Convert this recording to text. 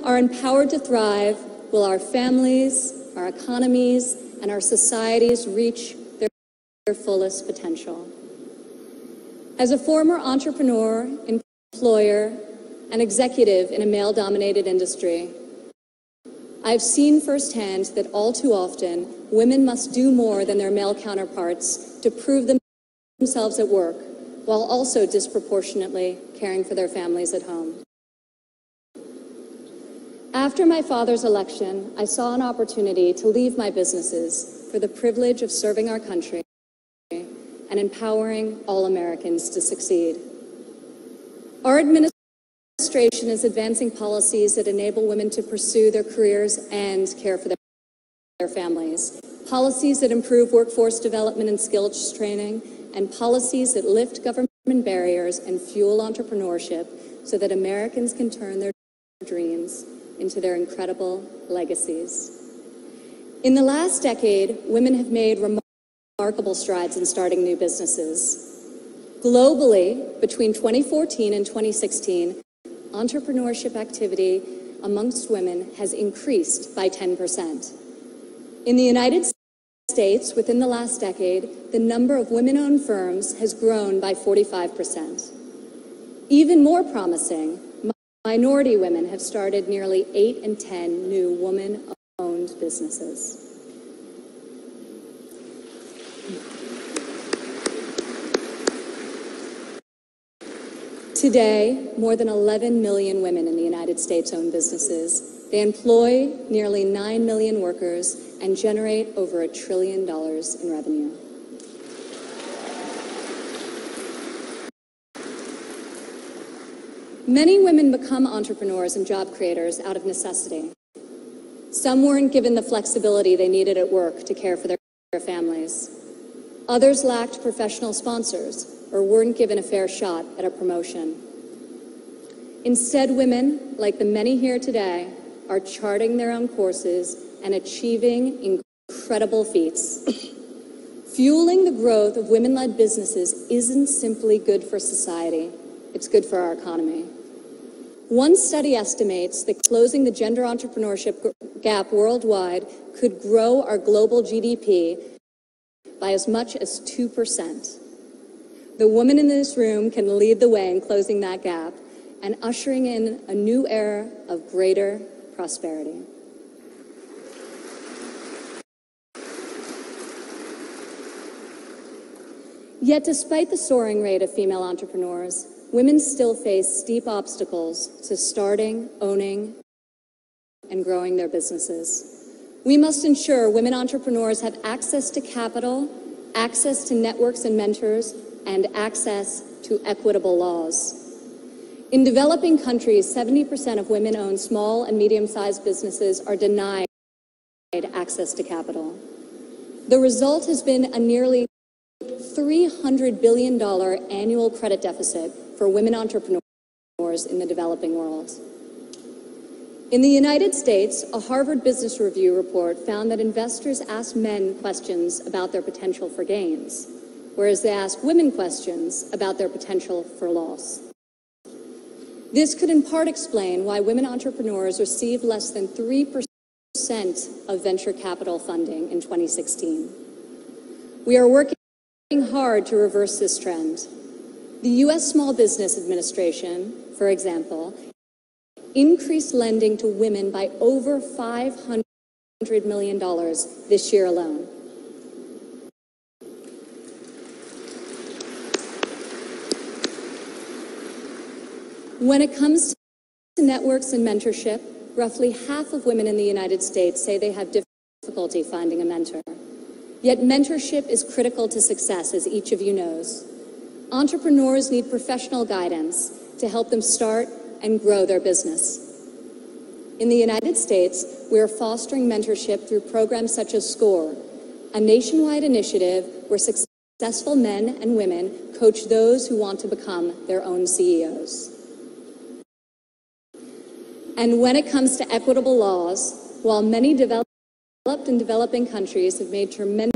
are empowered to thrive, will our families, our economies, and our societies reach their fullest potential. As a former entrepreneur, employer, and executive in a male-dominated industry, I've seen firsthand that all too often, women must do more than their male counterparts to prove themselves at work, while also disproportionately caring for their families at home. After my father's election, I saw an opportunity to leave my businesses for the privilege of serving our country and empowering all Americans to succeed. Our administration is advancing policies that enable women to pursue their careers and care for their families. Policies that improve workforce development and skills training, and policies that lift government barriers and fuel entrepreneurship so that Americans can turn their dreams into their incredible legacies. In the last decade, women have made remarkable strides in starting new businesses. Globally, between 2014 and 2016, entrepreneurship activity amongst women has increased by 10%. In the United States, within the last decade, the number of women-owned firms has grown by 45%. Even more promising, minority women have started nearly 8 in 10 new woman-owned businesses. Today, more than 11 million women in the United States own businesses. They employ nearly 9 million workers and generate over $1 trillion in revenue. Many women become entrepreneurs and job creators out of necessity. Some weren't given the flexibility they needed at work to care for their families. Others lacked professional sponsors or weren't given a fair shot at a promotion. Instead, women, like the many here today, are charting their own courses and achieving incredible feats. Fueling the growth of women-led businesses isn't simply good for society, it's good for our economy. One study estimates that closing the gender entrepreneurship gap worldwide could grow our global GDP by as much as 2%. The women in this room can lead the way in closing that gap and ushering in a new era of greater prosperity. Yet despite the soaring rate of female entrepreneurs, women still face steep obstacles to starting, owning, and growing their businesses. We must ensure women entrepreneurs have access to capital, access to networks and mentors, and access to equitable laws. In developing countries, 70% of women-owned small and medium-sized businesses are denied access to capital. The result has been a nearly $300 billion annual credit deficit for women entrepreneurs in the developing world. In the United States, a Harvard Business Review report found that investors ask men questions about their potential for gains, whereas they ask women questions about their potential for loss. This could in part explain why women entrepreneurs received less than 3% of venture capital funding in 2016. We are working hard to reverse this trend. The U.S. Small Business Administration, for example, increased lending to women by over $500 million this year alone. When it comes to networks and mentorship, roughly half of women in the United States say they have difficulty finding a mentor. Yet mentorship is critical to success, as each of you knows. Entrepreneurs need professional guidance to help them start and grow their business. In the United States, we are fostering mentorship through programs such as SCORE, a nationwide initiative where successful men and women coach those who want to become their own CEOs. And when it comes to equitable laws, while many developed and developing countries have made tremendous